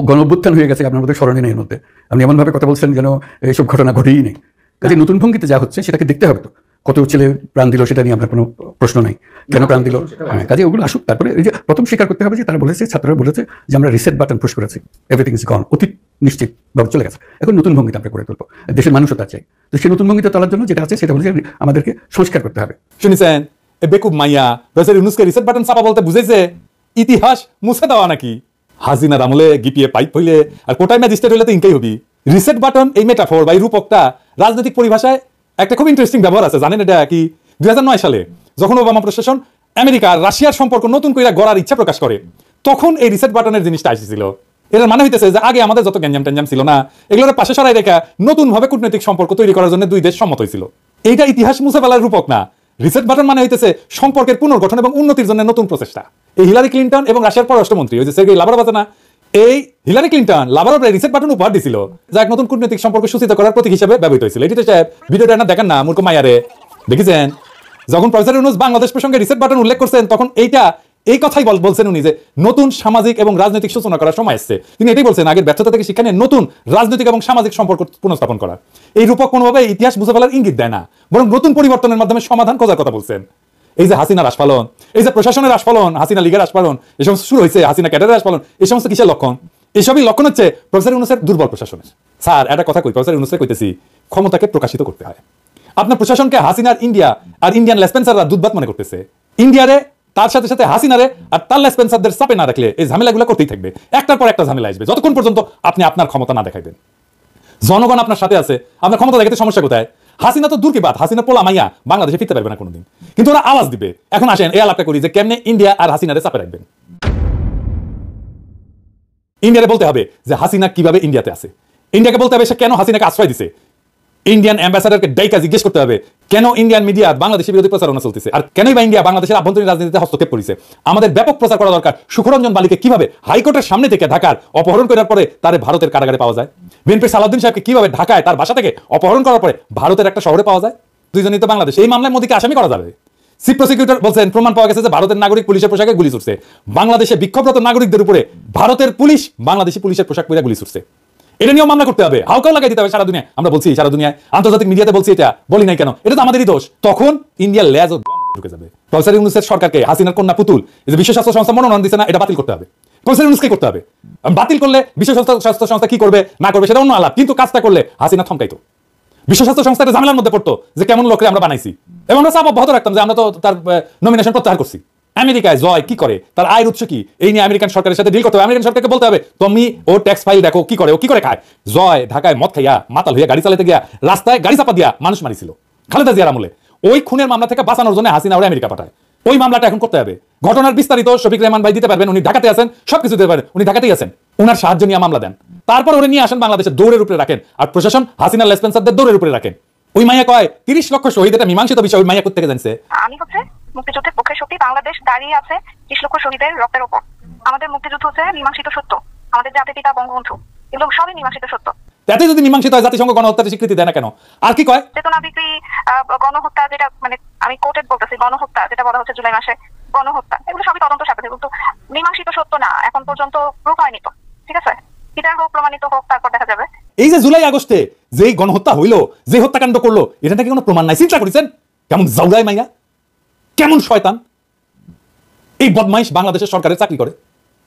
গণ অভ্যুত্থান হয়ে গেছে আপনার মধ্যে, স্মরণে নেই। এর মধ্যে আপনি এমনভাবে কথা বলছেন যেন এইসব ঘটনা ঘটেই নেই। কাজে নতুন ভঙ্গিতে যা হচ্ছে সেটাকে দেখতে হবে তো, কত ছেলে প্রাণ দিল সেটা নিয়ে আপনার কোনো প্রশ্ন নাই, কেন প্রাণ দিল। হ্যাঁ, কাজে ওগুলো আসুক। তারপরে এই যে প্রথম স্বীকার করতে হবে যে তারা বলেছে, ছাত্ররা বলেছে যে আমরা রিসেট বাটন পুশ করেছি, এভরিথিং ইজ গন, অতীত নিশ্চিত ভাবে চলে গেছে, এখন নতুন ভঙ্গিতে আমরা করে তুলবো, দেশের মানুষও তা চাই। তো সেই নতুন ভঙ্গিতে তোলার জন্য যেটা আছে সেটা হচ্ছে আমাদেরকে সংস্কার করতে হবে। শুনেছেন এ বেকুব মাইয়া প্রফেসর ইউনুসকে রিসেট বাটন চাপা বলতে বুঝাইছে ইতিহাস মুছে দেওয়া নাকি? হাসিনার আমলে গিপিয়ে পাইপ হইলে আর কোটায় ম্যাজিস্ট্রেট হইলে তো ইনকাই হবি। রিসেট বাটন এই মেটাফোর বা এই রূপকটা রাজনৈতিক পরিভাষায় একটা খুব ইন্টারেস্টিং ব্যবহার আছে, জানেন এটা কি? 2009 সালে যখন ওবামা প্রশাসন আমেরিকা রাশিয়ার সম্পর্ক নতুন করে গড়ার ইচ্ছা প্রকাশ করে, তখন এই রিসেট বাটনের জিনিসটা আসছিল। এর মানে হইতেছে যে আগে আমাদের যত গ্যাঞ্জাম ট্যাঞ্জাম ছিল না, এগুলোর পাশে সরাই রেখা নতুন ভাবে কূটনৈতিক সম্পর্ক তৈরি করার জন্য দুই দেশ সম্মত হয়েছিল। এইটা ইতিহাস মুছে ফেলার রূপক না। রিসেট বাটন মানে হইতেছে সম্পর্কের পুনর্গঠন এবং উন্নতির জন্য নতুন প্রচেষ্টা। এই হিলারি ক্লিন্টন এবং রাশিয়ার পররাষ্ট্রমন্ত্রী ওই যে সের্গেই লাভারভ আছে না, এই হিলারি ক্লিন্টন লাভারভরে রিসেট বাটন উপহার দিছিল, যা এক নতুন কূটনৈতিক সম্পর্ক সূচিত করার প্রতীক হিসেবে ব্যবহৃত হয়েছিল। এটি তো সাহেব ভিডিওটা না দেখেন না, মূর্খ মাইয়ারে দেখেছেন? যখন প্রফেসর ইউনুস বাংলাদেশ প্রসঙ্গে রিসেট বাটন উল্লেখ করছেন তখন এই কথাই বলছেন উনি যে নতুন সামাজিক এবং রাজনৈতিক সূচনা করার সময় এসছে। তিনি এটাই বলছেন আগের ব্যর্থতা থেকে শিক্ষা নিয়ে নতুন রাজনৈতিক এবং সামাজিক সম্পর্ক পুনঃস্থাপন করা। এই রূপক কোনোভাবে ইতিহাস বুঝে ফেলার ইঙ্গিত দেয় না, বরং নতুন পরিবর্তনের মাধ্যমে সমাধান খোঁজার কথা বলছেন। এই যে হাসিনার আস্ফালন, এই যে প্রশাসনের আস্ফালন, হাসিনা লীগের আস্ফালন, এই সমস্ত শুরু হয়েছে, হাসিনা ক্যাডারের আস্ফালন, এই সমস্ত কিসের লক্ষণ? এইসবই লক্ষণ হচ্ছে প্রফেসর ইউনুসের দুর্বল প্রশাসনের। স্যার একটা কথা কই, প্রফেসর ইউনুসকে কইতেছি, ক্ষমতাকে প্রকাশিত করতে হয়। আপনার প্রশাসনকে হাসিনার ইন্ডিয়া আর ইন্ডিয়ান লেসপেন্সাররা দুধভাত মনে করতেছে। ইন্ডিয়ারে তার সাথে সাথে হাসিনারে আর তার লেসপেন্সারদের চাপে না রাখলে এই ঝামেলাগুলো করতেই থাকবে, একটার পর একটা ঝামেলা আসবে, যতক্ষণ পর্যন্ত আপনি আপনার ক্ষমতা না দেখাইবেন। জনগণ আপনার সাথে আছে, আপনার ক্ষমতা দেখাতে সমস্যা কোথায়? হাসিনা তো দূর কি বাত, হাসিনা পোলা মাইয়া বাংলাদেশে ফিরতে পারবে না কোনোদিন, কিন্তু ওরা আওয়াজ দিবে। এখন আসেন এই আলাপটা করি যে কেমনে ইন্ডিয়া আর হাসিনারে চাপে রাখবেন। ইন্ডিয়ারে বলতে হবে যে হাসিনা কিভাবে ইন্ডিয়াতে আছে, ইন্ডিয়াকে বলতে হবে সে কেন হাসিনাকে আশ্রয় দিছে, ইন্ডিয়ান অ্যাম্বাসাডারকে ডাইকা জিজ্ঞেস করতে হবে কেন ইন্ডিয়ান মিডিয়া বাংলাদেশের বিরোধী প্রচারণা চলতেছে, আর কেনই বা ইন্ডিয়া বাংলাদেশের আভ্যন্তরীণ রাজনীতিতে হস্তক্ষেপ করেছে। আমাদের ব্যাপক প্রচার করা দরকার সুখরঞ্জন বালিকে কিভাবে হাইকোর্টের সামনে থেকে ঢাকার অপহরণ করার পরে তারে ভারতের কারাগারে পাওয়া যায়, বিএনপি সালাউদ্দিন সাহেবকে কিভাবে ঢাকায় তার বাসা থেকে অপহরণ করার পরে ভারতের একটা শহরে পাওয়া যায়। দুইজনই তো বাংলাদেশ। এই মামলায় মোদীকে আসামি করা যাবে। চিফ প্রসিকিউটর বলছেন প্রমাণ পাওয়া গেছে যে ভারতের নাগরিক পুলিশের পোশাকে গুলি ছুটছে, বাংলাদেশে বিক্ষোভরত নাগরিকদের উপরে ভারতের পুলিশ বাংলাদেশি পুলিশের পোশাক পরে গুলি ছুটছে। এটা নিয়েও মামলা করতে হবে, হাউকাও লাগাই দিতে হবে সারা দুনিয়া। আমরা বলছি সারা দুনিয়ায়, আন্তর্জাতিক মিডিয়াতে বলছি, এটা বলি নাই কেন? এটা তো আমাদেরই দোষ। তখন ইন্ডিয়ার লেজ ঢুকে যাবে। প্রফেসর ইউনুসের সরকারকে হাসিনার কন্যা পুতুল এই যে বিশ্ব স্বাস্থ্য সংস্থা মনোনয়ন দিচ্ছে না, এটা বাতিল করতে হবে। প্রফেসর ইউনুসকে করতে হবে। বাতিল করলে বিশ্ব স্বাস্থ্য সংস্থা কি করবে না করবে সেটা অন্য আলাপ, কিন্তু কাজটা করলে হাসিনা থমকাইতো। বিশ্ব স্বাস্থ্য সংস্থাটা ঝামেলার মধ্যে পড়তো যে কেমন লোকরে আমরা বানাইছি, এবং আমরা চাপ অব্যাহত রাখতাম যে আমরা তো তার নমিনেশন প্রত্যাহার করছি। আমেরিকায় জয় কি করে, তার আয়ের উৎস কি, এই নিয়ে আমেরিকান সরকারের সাথে ডিল করতে হবে। আমেরিকান সরকারকে বলতে হবে তুমি ও ট্যাক্স ফাইল দেখো কি করে, ও কি করে খায়। জয় ঢাকায় মদ খাইয়া মাতাল হইয়া গাড়ি চালাতে গিয়া রাস্তায় গাড়ি চাপা দিয়া মানুষ মারিছিল খালেদা জিয়ার আমলে। ওই খুনের মামলা থেকে বাঁচানোর জন্য হাসিনা ওরা আমেরিকা পাঠায়। ওই মামলাটা এখন করতে হবে। ঘটনার বিস্তারিত শফিক রহমান ভাই দিতে পারবেন, উনি ঢাকাতে আছেন, সবকিছু দিতে পারেন, উনি ঢাকাতেই আছেন। ওনার সাহায্য নিয়ে মামলা দেন, তারপর ওরা নিয়ে আসেন বাংলাদেশের দৌড়ের উপরে রাখেন, আর প্রশাসন হাসিনা লেসপেন্সারদের দৌড়ের উপরে রাখেন। ওই মাইয়া কয় 30 লক্ষ শহীদ, এটা মীমাংসিত বিষয়। ওই মাইয়া কোত্থেকে জানছে? আমি হচ্ছে মুক্তিযুদ্ধের পক্ষে শক্তি, বাংলাদেশ দাঁড়িয়ে আছে 30 লক্ষ শহীদের রক্তের উপর। আমাদের মুক্তিযুদ্ধ হচ্ছে মীমাংসিত সত্য, আমাদের জাতির পিতা বঙ্গবন্ধু, এগুলো সবই মীমাংসিত সত্য। তাতে যদি মীমাংসিত হয় জাতিসংঘ গণহত্যার স্বীকৃতি দেয় না কেন? আর কি কয়? চেতনা বিক্রি, গণহত্যা, যেটা মানে আমি কোর্টেড বলতেছি, গণহত্যা যেটা বলা হচ্ছে জুলাই মাসে গণহত্যা, এগুলো সবই তদন্ত সাপেক্ষে, কিন্তু মীমাংসিত সত্য না, এখন পর্যন্ত প্রুফ হয়নি তো। ঠিক আছে, বিচার হোক, প্রমাণিত হোক, তারপর দেখা যাবে। এই যে জুলাই আগস্টে যেই গণহত্যা হইলো, যে হত্যাকাণ্ড করলো, এটা নাকি কোনো প্রমাণ নাই। চিন্তা করেছেন কেমন জাউরাই মাইয়া, কেমন শয়তান। এই বদমাইশ বাংলাদেশের সরকারের চাকরি করে।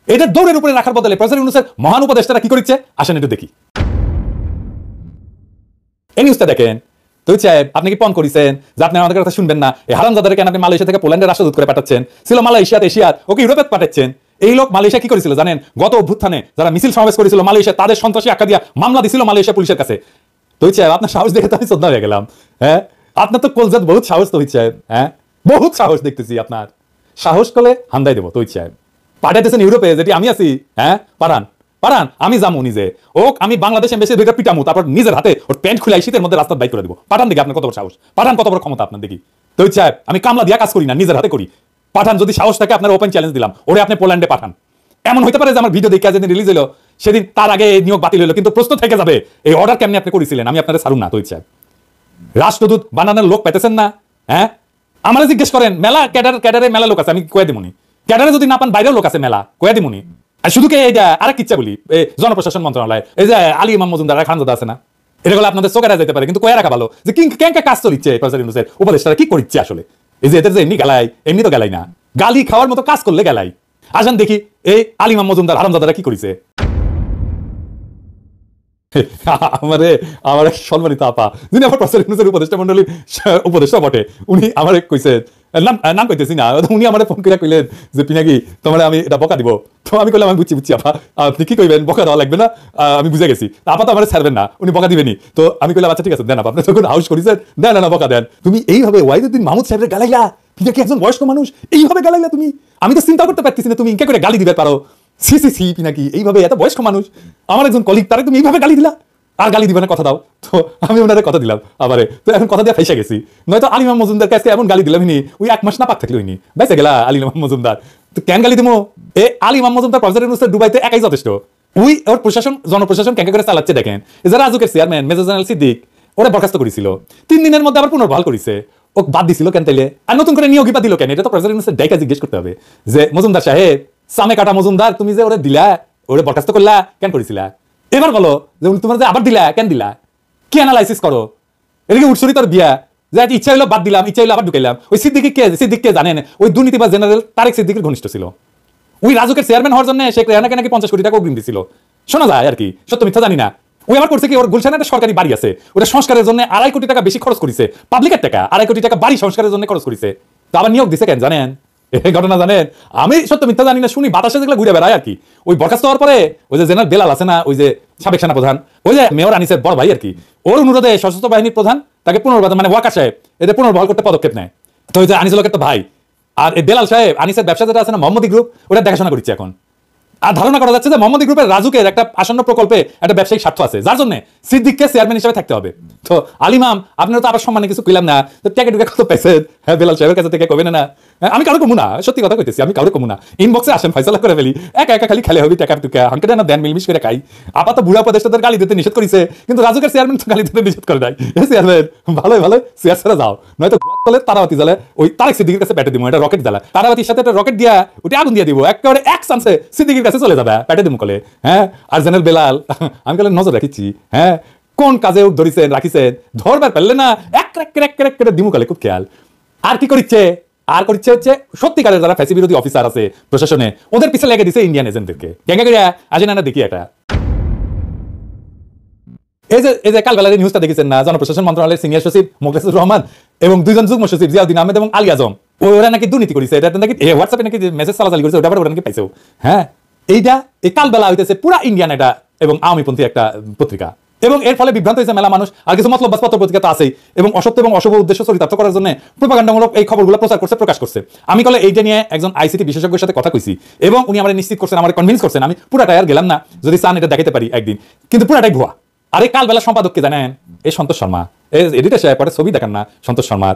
এটা দৌড়ের উপরে রাখার বদলে প্রফেসর ইউনুসের মহান উপদেষ্টারা কি করছে আসেন একটু দেখি। এই নিউজটা দেখেন। তো সাহেব আপনি কি পণ করেছেন যে আপনি আমাদের কথা শুনবেন না? এই হারামজাদাকে আপনি মালয়েশিয়া থেকে পোল্যান্ডের রাষ্ট্রদূত করে পাঠাচ্ছেন, ছিল মালয়েশিয়াতে, এশিয়ার, ওকে ইউরোপে পাঠাচ্ছেন। এই লোক মালয়েশিয়া কি করেছিল জানেন? গত অভ্যুত্থানে যারা মিছিল সমাবেশ করেছিল মালয়েশিয়া, তাদের সন্ত্রাসী আখ্যা দিয়া মামলা দিছিল মালয়েশিয়া পুলিশের কাছে। তো সাহেব আপনার সাহস দেখে তো আমি শ্রদ্ধা হয়ে গেলাম। হ্যাঁ, আপনার তো কলজাত বহুত সাহস। তো সাহেব হ্যাঁ, বহুত সাহস দেখতেছি আপনার। সাহস করলে হান্দাই দেবো। তো সাহেব পাঠাইতেছেন ইউরোপে, যেটি আমি আছি। হ্যাঁ, পাঠান পাঠান, আমি যাবো নিজে। ওক আমি বাংলাদেশ এমবেসি দুইটা পিটামু, তারপর নিজের হাতে ওর প্যান্ট খুলে শীতের মধ্যে রাস্তার বাইক করে দেবো। পাঠান দেখি আপনার কত বড় সাহস, পাঠান কত বড় ক্ষমতা আপনার দেখি। তো সাহেব আমি কামলা দিয়া কাজ করি না, নিজের হাতে করি। পাঠান, যদি সাহস থাকে আপনার ওপেন চ্যালেঞ্জ দিলাম, ওরে আপনি পোল্যান্ডে পাঠান। এমন হইতে পারে যে আমার ভিডিও দেখে যেদিন রিলিজ হলো সেদিন তার আগে নিয়োগ বাতিল হলো, কিন্তু প্রশ্ন থেকে যাবে এই অর্ডার কেমনি আপনি করেছিলেন, আমি আপনার ছাড়ুন না। তো সাহেব রাষ্ট্রদূত বানানোর লোক পেতেছেন না? হ্যাঁ, আমার জিজ্ঞেস করেন, মেলা ক্যাডারে মেলা লোক আছে, আমি কয়ে দিমুনি। ক্যাডারে যদি না পান বাইরেও লোক আছে মেলা, কয়ে দিমুনি। আর শুধু কে এইটা আরেক ইচ্ছা বলি, জনপ্রশাসন মন্ত্রণালয়, এই যে আলী ইমাম মজুমদার খানজাদা আছে না, এটা হলে আপনাদের চোখে যেতে পারে, কিন্তু কয়ে রাখা ভালো যে কেঙ্কা কাজ চলিচ্ছে প্রফেসর ইউনূসের উপদেষ্টারা কি করছে আসলে। এই যে এদের যে এমনি গেলাই, এমনি তো গেলাই না, গালি খাওয়ার মতো কাজ করলে গেলাই। আসেন দেখি এই আলিমা মজুমদার হারামজাদারা কি করেছে। আমার এক সম্মানিত আপা, যিনি আমার প্রফেসর ইউনূসের উপদেষ্টা মন্ডলীর উপদেষ্টা বটে, উনি আমার কইছে, নাম কইতেছি না, উনি আমার ফোন করে কইলেন যে পিনাকি তোমার আমি এটা বকা দিব। তো আমি কইলাম আমি বুঝছি আপা, আপনি কি কইবেন, বকা দেওয়া লাগবে না, আমি বুঝে গেছি। আপা তো আমার ছাড়বেন না, উনি বকা দিবেনি। তো আমি কইলাম আচ্ছা ঠিক আছে দেন, আপনি যখন হাউস করেছেন দেন না বকা দেন। তুমি এইভাবে ওয়াহিদুদ্দিন মাহমুদ সাহেবের গালাইলা, পিনাকি একজন বয়স্ক মানুষ, এইভাবে গালাইলা তুমি, আমি তো চিন্তা করতে পারতেছি না তুমি ইনকা করে গালি দিবে পারো। সি সি সি পিনাকি, এইভাবে এত বয়স্ক মানুষ, আমার একজন কলিগ, তারে তুমি এইভাবে গালি দিলা, আর গালি দিবে না, কথা দাও। তো আমি ওনাদের কথা দিলাম আবারে, তো এখন কথা দিয়ে ফাইসা গেছি। নয়তো আলিমা মজুমদার কাছে এমন গালি দিলাম নি, ওই 1 মাস না পাক থাকলে হইনি, বাইসে গেলা আলিমা মজুমদার। তো কেন গালি দিমো, এ আলিমা মজুমদার প্রফেসর ইউনূসের ডুবাইতে একাই যথেষ্ট। ওই ওর প্রশাসন, জনপ্রশাসন কেন করে চালাচ্ছে দেখেন। যারা রাজুকের চেয়ারম্যান মেজর জেনারেল সিদ্দিক ওরা বরখাস্ত করেছিল, 3 দিনের মধ্যে আবার পুনর্বহাল করেছে। ও বাদ দিছিল কেন তাইলে, আর নতুন করে নিয়োগই বা দিল কেন? এটা তো প্রফেসর ইউনূসের ডাইকা জিজ্ঞেস করতে হবে যে মজুমদার সাহেব, সামে কাটা মজুমদার, তুমি যে ওরে দিলা, ওরে বরখাস্ত করলা কেন করেছিলা? এবার বলো যে তোমার যে আবার দিলা কেন দিলা, কি অ্যানালাইসিস করো। এদিকে উৎসরি তোর বিয়া, যে ইচ্ছা হইলো বাদ দিলাম, ইচ্ছা হইলো আবার ঢুকাইলাম। ওই সিদ্দিককে জানেন, ওই দুর্নীতিবাজ জেনারেল তারেক সিদ্দিকের ঘনিষ্ঠ ছিল। ওই রাজুকের চেয়ারম্যান হওয়ার জন্য শেখ রেহানাকে নাকি 50 কোটি টাকা অগ্রিম দিছিল, শোনা যায় আর কি, সত্য মিথ্যা জানি না। ওই আবার করছে কি, ওর গুলশানে একটা সরকারি বাড়ি আছে, ওটা সংস্কারের জন্য 2.5 কোটি টাকা বেশি খরচ করেছে, পাবলিকের টাকা 2.5 কোটি টাকা বাড়ি সংস্কারের জন্য খরচ করেছে। তো আবার নিয়োগ দিছে কেন জানেন? এই ঘটনা জানেন? আমি সত্য মিথ্যা জানি না, শুনি বাতাসে যেগুলো ঘুরে বেড়ায় আর কি। ওই বরখাস্ত হওয়ার পরে ওই যে জেনারেল বেলাল আছে না, ওই যে সাবেক সেনাপ্রধান, ওই যে মেয়র আনিসের বড় ভাই আর কি, ওর অনুরোধে সশস্ত্র বাহিনীর প্রধান তাকে পুনর্বহাল, মানে ওয়াকার সাহেব এদের পুনর্বহাল করতে পদক্ষেপ নেয়। তো ওই যে আনিসুল হকের তো ভাই, আর এই বেলাল সাহেব আনিসের ব্যবসা যেটা আছে না মোহাম্মদী গ্রুপ, ওটা দেখাশোনা করছে এখন। আর ধারণা করা যাচ্ছে যে মোহাম্মদী গ্রুপের রাজুকের একটা আসন্ন প্রকল্পে একটা ব্যবসায়িক স্বার্থ আছে, যার জন্য সিদ্দিককে চেয়ারম্যান হিসেবে থাকতে হবে। তো আলিমাম আপনারা তো আবার সম্মানে কিছু কইলাম না, তো টাকা টুকা কত পাইছেন? হ্যাঁ বেলাল সাহেবের কাছে থেকে কবেন না, আমি কারো কমু না, সত্যি কথা কইতেছি, আমি কারো কমু না। ইনবক্সে আসেন, ফয়সালা করে ফেলি, একা একা খালি খেলে হবে টাকা টুকা, হাঙ্কে না দেন মিলমিশ করে খাই। আপাতত বুড়া উপদেষ্টাদের গালি দিতে নিষেধ করেছে, কিন্তু রাজুকের চেয়ারম্যান তো গালি দিতে নিষেধ করে নাই। চেয়ারম্যান ভালোই ভালো চেয়ার ছেড়ে যাও, নয়তো তলে তারাবাতি জ্বালে ওই তারেক সিদ্দিকের কাছে প্যাটে দিব, এটা রকেট জ্বালা, তারাবাতির সাথে একটা রকেট দিয়া ওটা আগুন দিয়ে দিব, একেবারে এক চান্সে সিদ্দিকের কাছে চলে যাবে, প্যাটে দিব কলে। হ্যাঁ, আর জেনারেল বেলাল আমি কালে নজর রাখিছি, হ্যাঁ কোন কাজে ধরিছেন রাখিছেন, ধরবার পারলে না এক করে দিমু কালে খুব খেয়াল। আর কি করিচ্ছে, আর করিচ্ছে হচ্ছে সত্যিকারের যারা ফ্যাসি বিরোধী অফিসার আছে প্রশাসনে, ওদের পিছে লেগে দিছে ইন্ডিয়ান এজেন্টদেরকে। কেন করে আসেন না দেখি এটা, এই যে কালবেলা নিউজটা দেখেছেন না, জনপ্রশাসন মন্ত্রণালয়ের সিনিয়র সচিব মোখলেসুর রহমান এবং 2 জন যুগ্ম সচিব জিয়াউদ্দিন আহমেদ এবং আলী আজম, ওরা নাকি দুর্নীতি করেছে, এটা নাকি হোয়াটসঅ্যাপে নাকি মেসেজ চালাচালি করেছে, ওটা ওরা নাকি পাইছেও। হ্যাঁ, এইটা এই কালবেলা হইতেছে পুরা ইন্ডিয়ান এটা এবং আওয়ামীপন্থী একটা পত্রিকা, এবং এর ফলে বিভ্রান্ত হয়েছে মেলা মানুষ। আর কিছু মতলব পত্র পত্রিকা তো আছেই, এবং অসত্য এবং অশুভ উদ্দেশ্য চরিতার্থ করার জন্য প্রোপাগান্ডামূলক এই খবরগুলো প্রচার করছে, প্রকাশ করছে। আমি কলে এইটা নিয়ে একজন আইসিটি বিশেষজ্ঞের সাথে কথা কইছি, এবং উনি আমার নিশ্চিত করছেন, আমার কনভিন্স করছেন, আমি পুরাটাই আর গেলাম না, যদি চান এটা দেখাতে পারি একদিন, কিন্তু পুরাটাই ভুয়া। আর এই কালবেলা সম্পাদককে জানেন, এই সন্তোষ শর্মা, এডিটর সাহেব পরে ছবি দেখান না সন্তোষ শর্মার,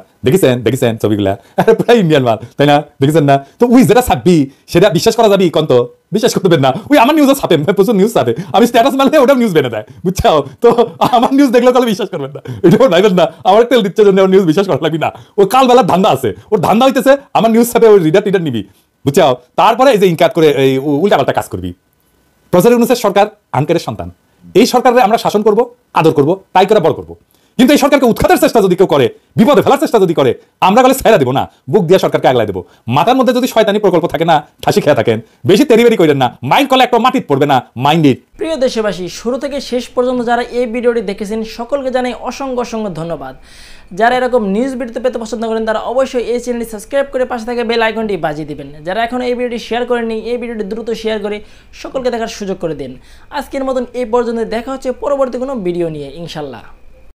দেখেছেন ছবিগুলা, পুরো ইন্ডিয়ান মাল, তাই না? দেখেছেন না? তো ওই যেটা ছাপবি সেটা বিশ্বাস করা যাবি কন্ত, বিশ্বাস করতে পারেন না। ওই আমার নিউজও ছাপে, প্রচুর নিউজ ছাপে, আমি স্ট্যাটাস মারলে ওটা নিউজ বেনে দেয়, বুঝছো? তো আমার নিউজ দেখলে তাহলে বিশ্বাস করবেন না, এটা ভাইবেন না আমার তেল দিচ্ছে জন্য ওর নিউজ বিশ্বাস করা লাগবে না। ওর কালবেলার ধান্দা আছে, ওর ধান্দা হইতেছে আমার নিউজ ছাপে, ওই রিডার টিডার নিবি, বুঝছো? তারপরে এই যে ইনকাট করে এই উল্টাপাল্টা কাজ করবি। প্রফেসর ইউনূসের সরকার আনকারের সন্তান, এই সরকারে আমরা শাসন করব, আদর করব, তাই করে বড় করব। কিন্তু এই সরকারকে উৎখাতের চেষ্টা যদি কেউ করে, বিপদে ফেলার চেষ্টা যদি করে, আমরা গেলে ছাইরা দেবো না, বুক দিয়ে সরকারকে আগলাই দেবো। মাথার মধ্যে যদি শয়তানি প্রকল্প থাকে না, ঠাসি খেয়ে থাকেন, বেশি তেরিবেরি করেন না, মাইন্ড কলে একটা মাটিত পড়বে না, মাইন্ডেড। প্রিয় দেশবাসী, শুরু থেকে শেষ পর্যন্ত যারা এই ভিডিওটি দেখেছেন সকলকে জানাই অসংখ্য অসংখ্য ধন্যবাদ। যারা এরকম নিউজ ভিডিও পেতে পছন্দ করেন তারা অবশ্যই এই চ্যানেলটি সাবস্ক্রাইব করে পাশে থাকা বেল আইকনটি বাজিয়ে দিবেন। যারা এখন এই ভিডিওটি শেয়ার করেননি, এই ভিডিওটি দ্রুত শেয়ার করে সকলকে দেখার সুযোগ করে দিন। আজকের মতন এই পর্যন্ত, দেখা হচ্ছে পরবর্তী কোনো ভিডিও নিয়ে ইনশাল্লাহ।